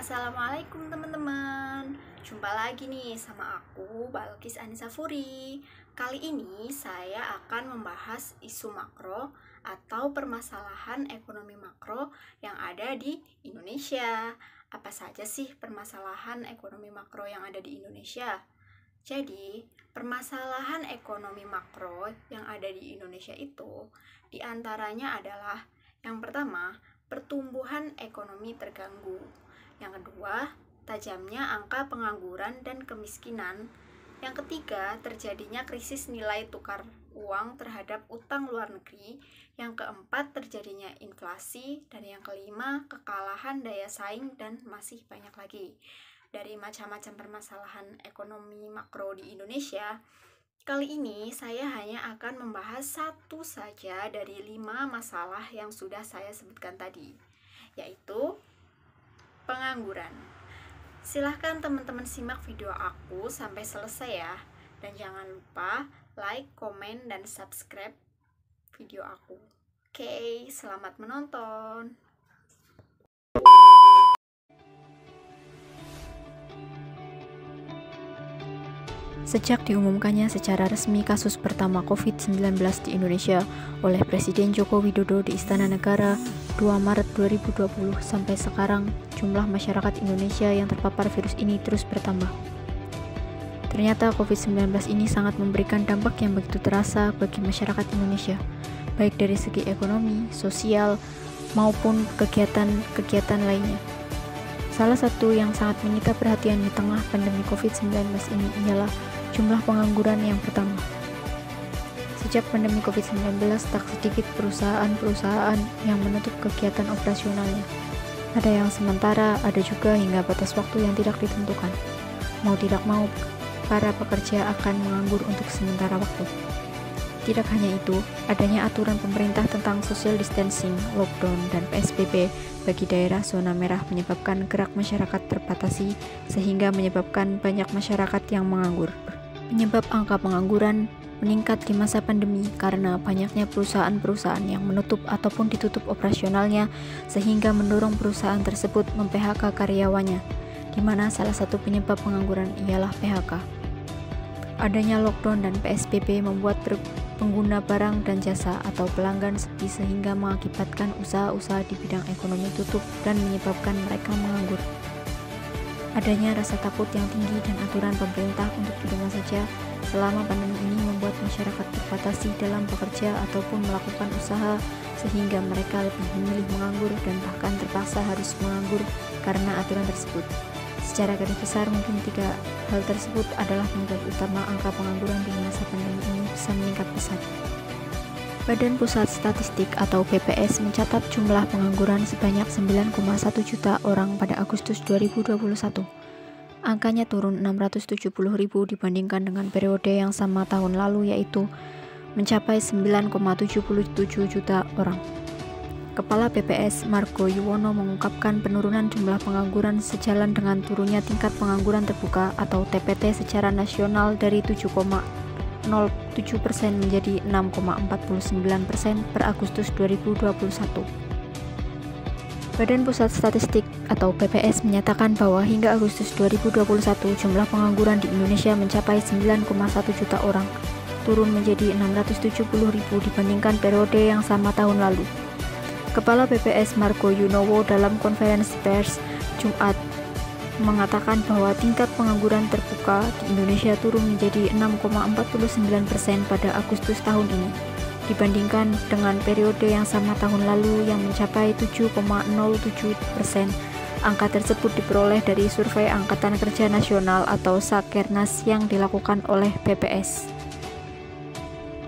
Assalamualaikum teman-teman. Jumpa lagi nih sama aku, Balkis Anissa Furi. Kali ini saya akan membahas isu makro atau permasalahan ekonomi makro yang ada di Indonesia. Apa saja sih permasalahan ekonomi makro yang ada di Indonesia? Jadi, permasalahan ekonomi makro yang ada di Indonesia itu diantaranya adalah yang pertama, pertumbuhan ekonomi terganggu. Yang kedua, tajamnya angka pengangguran dan kemiskinan. Yang ketiga, terjadinya krisis nilai tukar uang terhadap utang luar negeri. Yang keempat, terjadinya inflasi. Dan yang kelima, kekalahan daya saing dan masih banyak lagi. Dari macam-macam permasalahan ekonomi makro di Indonesia, kali ini saya hanya akan membahas satu saja dari 5 masalah yang sudah saya sebutkan tadi, yaitu pengangguran. Silahkan teman-teman simak video aku sampai selesai ya. Dan jangan lupa like, komen, dan subscribe video aku. Oke, selamat menonton. Sejak diumumkannya secara resmi kasus pertama COVID-19 di Indonesia oleh Presiden Joko Widodo di Istana Negara 2 Maret 2020 sampai sekarang, jumlah masyarakat Indonesia yang terpapar virus ini terus bertambah. Ternyata COVID-19 ini sangat memberikan dampak yang begitu terasa bagi masyarakat Indonesia, baik dari segi ekonomi, sosial, maupun kegiatan-kegiatan lainnya. Salah satu yang sangat menyita perhatian di tengah pandemi COVID-19 ini ialah jumlah pengangguran yang pertama. Sejak pandemi COVID-19, tak sedikit perusahaan-perusahaan yang menutup kegiatan operasionalnya. Ada yang sementara, ada juga hingga batas waktu yang tidak ditentukan. Mau tidak mau, para pekerja akan menganggur untuk sementara waktu. Tidak hanya itu, adanya aturan pemerintah tentang social distancing, lockdown, dan PSBB bagi daerah zona merah menyebabkan gerak masyarakat terbatasi sehingga menyebabkan banyak masyarakat yang menganggur. Penyebab angka pengangguran meningkat di masa pandemi karena banyaknya perusahaan-perusahaan yang menutup ataupun ditutup operasionalnya sehingga mendorong perusahaan tersebut mem-PHK karyawannya, di mana salah satu penyebab pengangguran ialah PHK. Adanya lockdown dan PSBB membuat pengguna barang dan jasa atau pelanggan sepi sehingga mengakibatkan usaha-usaha di bidang ekonomi tutup dan menyebabkan mereka menganggur. Adanya rasa takut yang tinggi dan aturan pemerintah untuk di rumah saja selama pandemi ini membuat masyarakat terbatasi dalam bekerja ataupun melakukan usaha sehingga mereka lebih memilih menganggur dan bahkan terpaksa harus menganggur karena aturan tersebut. Secara garis besar mungkin 3 hal tersebut adalah penyebab utama angka pengangguran di masa pandemi ini bisa meningkat pesat. Badan Pusat Statistik atau BPS mencatat jumlah pengangguran sebanyak 9,1 juta orang pada Agustus 2021. Angkanya turun 670.000 dibandingkan dengan periode yang sama tahun lalu, yaitu mencapai 9,77 juta orang. Kepala BPS Margo Yuwono mengungkapkan penurunan jumlah pengangguran sejalan dengan turunnya tingkat pengangguran terbuka atau TPT secara nasional dari 7,07% menjadi 6,49% per Agustus 2021. Badan Pusat Statistik atau BPS menyatakan bahwa hingga Agustus 2021 jumlah pengangguran di Indonesia mencapai 9,1 juta orang, turun menjadi 670.000 dibandingkan periode yang sama tahun lalu. Kepala BPS Margo Yuwono dalam konferensi pers Jumat mengatakan bahwa tingkat pengangguran terbuka di Indonesia turun menjadi 6,49% pada Agustus tahun ini dibandingkan dengan periode yang sama tahun lalu yang mencapai 7,07%. Angka tersebut diperoleh dari survei Angkatan Kerja Nasional atau Sakernas yang dilakukan oleh BPS.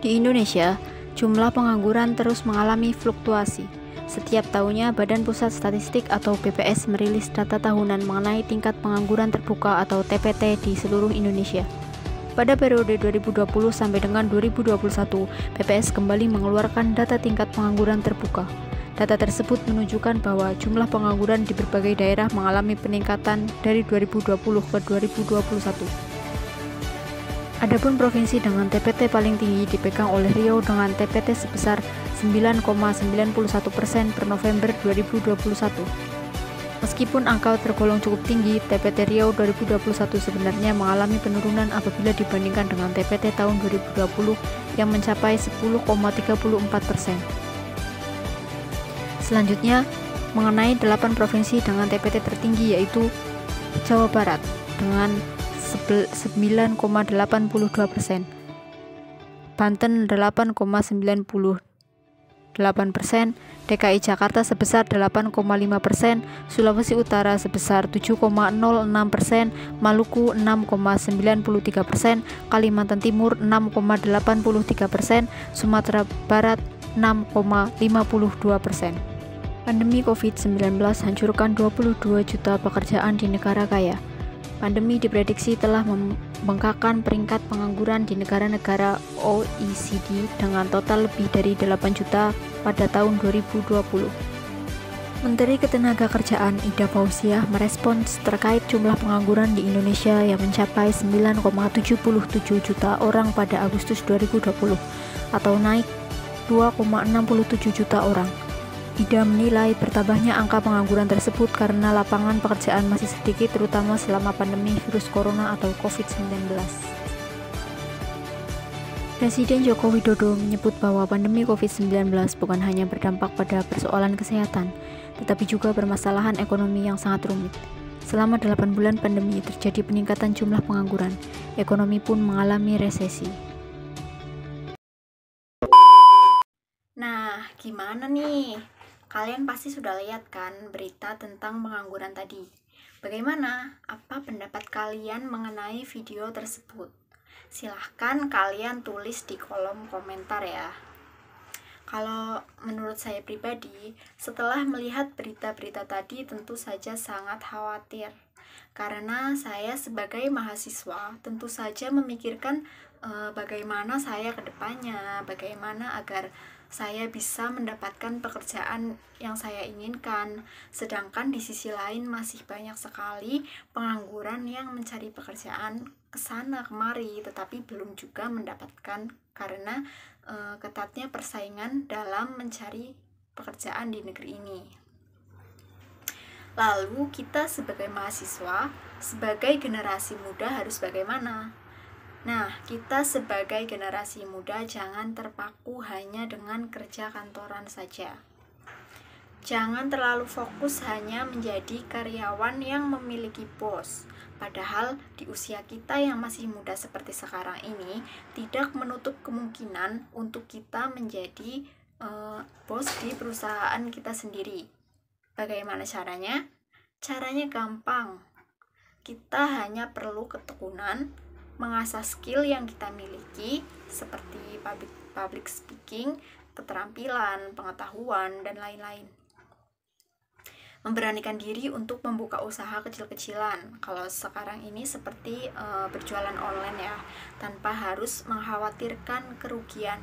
Di Indonesia, jumlah pengangguran terus mengalami fluktuasi. Setiap tahunnya, Badan Pusat Statistik atau BPS merilis data tahunan mengenai tingkat pengangguran terbuka atau TPT di seluruh Indonesia. Pada periode 2020 sampai dengan 2021, BPS kembali mengeluarkan data tingkat pengangguran terbuka. Data tersebut menunjukkan bahwa jumlah pengangguran di berbagai daerah mengalami peningkatan dari 2020 ke 2021. Adapun provinsi dengan TPT paling tinggi dipegang oleh Riau dengan TPT sebesar 9,91% per November 2021. Meskipun angka tergolong cukup tinggi, TPT Riau 2021 sebenarnya mengalami penurunan apabila dibandingkan dengan TPT tahun 2020 yang mencapai 10,34%. Selanjutnya, mengenai 8 provinsi dengan TPT tertinggi yaitu Jawa Barat dengan 9,82%, Banten 8,98%, DKI Jakarta sebesar 8,5%, Sulawesi Utara sebesar 7,06%, Maluku 6,93%, Kalimantan Timur 6,83%, Sumatera Barat 6,52%. Pandemi COVID-19 hancurkan 22 juta pekerjaan di negara kaya. Pandemi diprediksi telah membengkakkan peringkat pengangguran di negara-negara OECD dengan total lebih dari 8 juta pada tahun 2020. Menteri Ketenagakerjaan Ida Fauziah merespons terkait jumlah pengangguran di Indonesia yang mencapai 9,77 juta orang pada Agustus 2020 atau naik 2,67 juta orang. Ida menilai bertambahnya angka pengangguran tersebut karena lapangan pekerjaan masih sedikit terutama selama pandemi virus corona atau COVID-19. Presiden Joko Widodo menyebut bahwa pandemi COVID-19 bukan hanya berdampak pada persoalan kesehatan, tetapi juga permasalahan ekonomi yang sangat rumit. Selama 8 bulan pandemi terjadi peningkatan jumlah pengangguran, ekonomi pun mengalami resesi. Nah, gimana nih? Kalian pasti sudah lihat kan berita tentang pengangguran tadi. Bagaimana? Apa pendapat kalian mengenai video tersebut? Silahkan kalian tulis di kolom komentar ya. Kalau menurut saya pribadi, setelah melihat berita-berita tadi tentu saja sangat khawatir. Karena saya sebagai mahasiswa tentu saja memikirkan bagaimana saya ke depannya, bagaimana agar saya bisa mendapatkan pekerjaan yang saya inginkan. Sedangkan di sisi lain masih banyak sekali pengangguran yang mencari pekerjaan kesana kemari, tetapi belum juga mendapatkan karena ketatnya persaingan dalam mencari pekerjaan di negeri ini. Lalu kita sebagai mahasiswa, sebagai generasi muda harus bagaimana? Nah, kita sebagai generasi muda jangan terpaku hanya dengan kerja kantoran saja. Jangan terlalu fokus hanya menjadi karyawan yang memiliki bos. Padahal di usia kita yang masih muda seperti sekarang ini, tidak menutup kemungkinan untuk kita menjadi bos di perusahaan kita sendiri. Bagaimana caranya? Caranya gampang. Kita hanya perlu ketekunan, mengasah skill yang kita miliki seperti public speaking, keterampilan, pengetahuan, dan lain-lain. Memberanikan diri untuk membuka usaha kecil-kecilan. Kalau sekarang ini seperti berjualan online ya, tanpa harus mengkhawatirkan kerugian.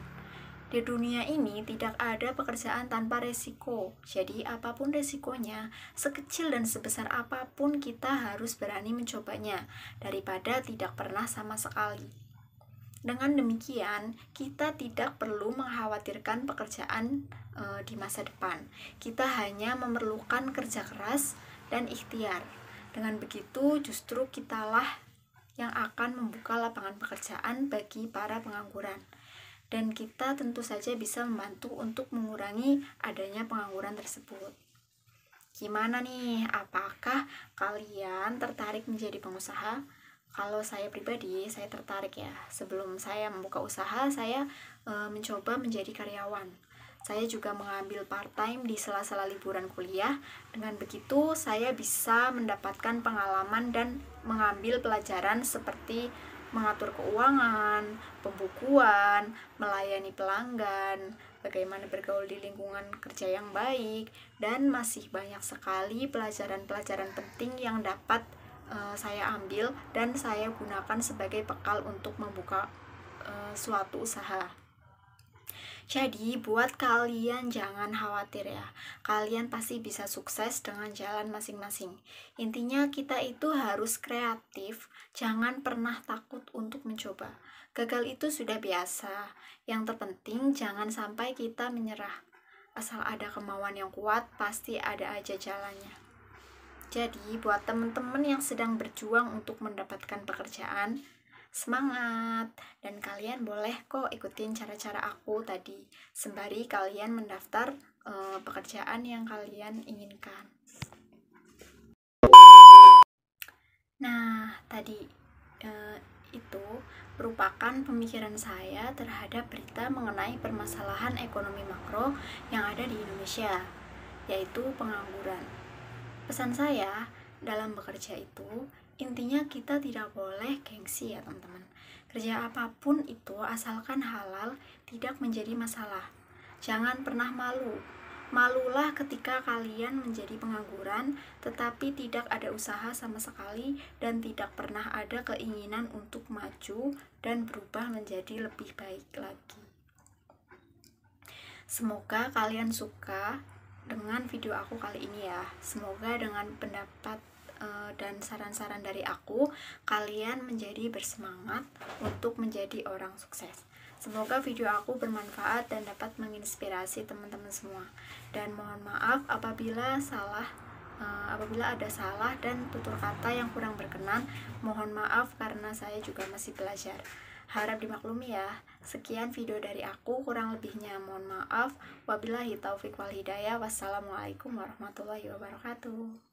Di dunia ini tidak ada pekerjaan tanpa resiko. Jadi apapun resikonya, sekecil dan sebesar apapun kita harus berani mencobanya daripada tidak pernah sama sekali. Dengan demikian, kita tidak perlu mengkhawatirkan pekerjaan di masa depan. Kita hanya memerlukan kerja keras dan ikhtiar. Dengan begitu, justru kitalah yang akan membuka lapangan pekerjaan bagi para pengangguran. Dan kita tentu saja bisa membantu untuk mengurangi adanya pengangguran tersebut. Gimana nih? Apakah kalian tertarik menjadi pengusaha? Kalau saya pribadi, saya tertarik ya. Sebelum saya membuka usaha, saya mencoba menjadi karyawan. Saya juga mengambil part-time di sela-sela liburan kuliah. Dengan begitu, saya bisa mendapatkan pengalaman dan mengambil pelajaran seperti mengatur keuangan, pembukuan, melayani pelanggan, bagaimana bergaul di lingkungan kerja yang baik, dan masih banyak sekali pelajaran-pelajaran penting yang dapat saya ambil dan saya gunakan sebagai bekal untuk membuka suatu usaha. Jadi buat kalian jangan khawatir ya, kalian pasti bisa sukses dengan jalan masing-masing. Intinya kita itu harus kreatif, jangan pernah takut untuk mencoba. Gagal itu sudah biasa, yang terpenting jangan sampai kita menyerah. Asal ada kemauan yang kuat, pasti ada aja jalannya. Jadi buat teman-teman yang sedang berjuang untuk mendapatkan pekerjaan, semangat, dan kalian boleh kok ikutin cara-cara aku tadi sembari kalian mendaftar pekerjaan yang kalian inginkan. Nah, tadi itu merupakan pemikiran saya terhadap berita mengenai permasalahan ekonomi makro yang ada di Indonesia, yaitu pengangguran. Pesan saya dalam bekerja itu, intinya kita tidak boleh gengsi ya teman-teman. Kerja apapun itu asalkan halal tidak menjadi masalah. Jangan pernah malu. Malulah ketika kalian menjadi pengangguran tetapi tidak ada usaha sama sekali dan tidak pernah ada keinginan untuk maju dan berubah menjadi lebih baik lagi. Semoga kalian suka dengan video aku kali ini ya. Semoga dengan pendapat dan saran-saran dari aku, kalian menjadi bersemangat untuk menjadi orang sukses. Semoga video aku bermanfaat dan dapat menginspirasi teman-teman semua. Dan mohon maaf apabila ada salah dan tutur kata yang kurang berkenan. Mohon maaf karena saya juga masih belajar. Harap dimaklumi ya. Sekian video dari aku, kurang lebihnya mohon maaf. Wabillahi taufik wal hidayah. Wassalamualaikum warahmatullahi wabarakatuh.